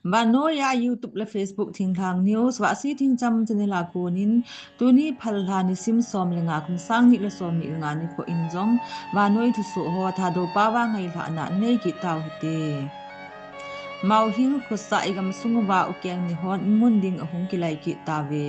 vannoi ya YouTube le Facebook thing thang news wa si thing cham chane la ko nin tuni phal la ni sim som le nga kum sang ni le som ni nga ni ko in jong vannoi thusoh ho tha do pa wa ngai la na nei ki taw te mau hing khosa igamsangu wa ukeng nehon mun ding ahung ki lai ki ta ve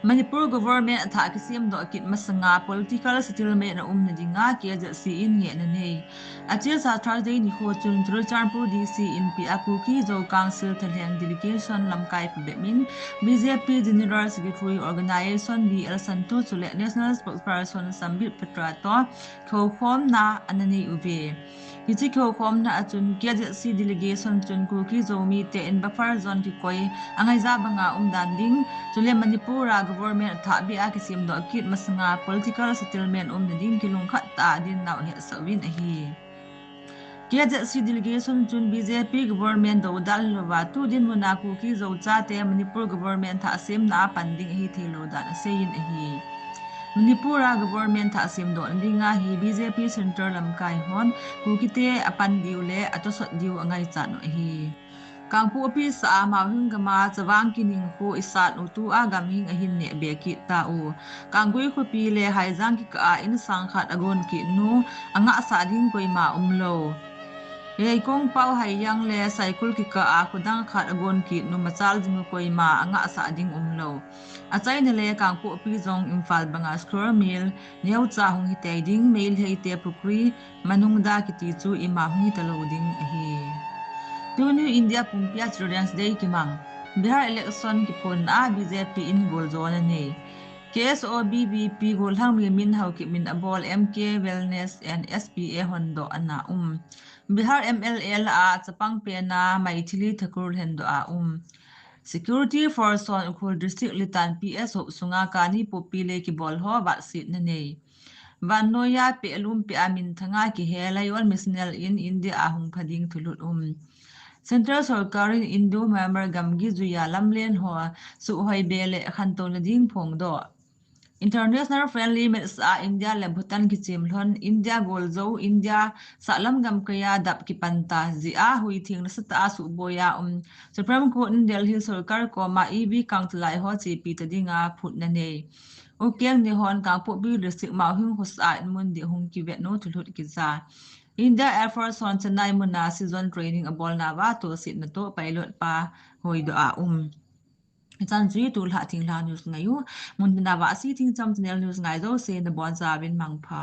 Manipur government atha kisim do kit masanga political settlement na na dinga ke ja si in ye na nei achil sa Thursday ni kho chun Chanpur DC in pi akuki zo council thaleng delegation lamkai bemin BJP general secretary organization BL Santo chule national spokesperson Sambit Petrato khom na anani uve Kichi khom na achun ke ja si delegation chun kuki zo mi te in buffer zone ki koi angai za banga dan ding chule Manipur government tha bi a kisim do kit masanga political settlement na ding kilung khat ta din naw he sawin a hi Kiaja si delegation chun BJP government do dal lova tu din munaku ki zo cha te Manipur government tha sim na panding hi thilo da sein a hi Manipur government tha sim do ndinga hi BJP center lamkai hon ku kite apan diule atosot diu angai cha no hi Kangpu office a mahung gama chawang kining ko isat utu a gaming a hin ne beki ta u kangui khu pi le haijang ki ka in sang khat agon ki nu anga sa ding koi ma umlo Yei kong pau hai yang le cycle ki ka a khudang khat agon ki nu machal jing koi ma anga sa ding umlo achai ne le kangpu office jong imphal banga square mil neu cha hung hi te ding mail hei te pukri manung da ki ti chu ima hung talo ding hi Tuni India Pumpia Children's Day kimang Bihar election ki phone a BJP in gol zone ne KSOBBP gol hang mi min hau ki min abol MK Wellness and SPA Hondo ana Bihar MLL a chapang pe na Maithili Thakur hendo a Security Force on Ukhul District Litan PS ho sunga kani popile ki bol ho ba sit na nei vannoi ya pe alum pe amin thanga ki helayon missional in India ahung phading thulut Central Sarkarin Indo member gamgi zuya lamlen ho su hoi bele khanto na ding phong do International friendly mates a India le Bhutan ki chimlhon India golzo India salam gam kaya dap ki panta zi a hui thing na sata su boya Supreme Court in Delhi Sarkar ko ma EB kangtlai ho chi pi ta dinga phut na nei ukeng nehon kangpo bi district ma hung hosa mun di hung ki vet no thulut ki za India Air Force on Chennai muna season training a bol na wa to sit na to pilot pa hoi do a Chan zui tu la ting la news ngayu mun na wa si ting cham channel news ngai do se na bon za bin mang pha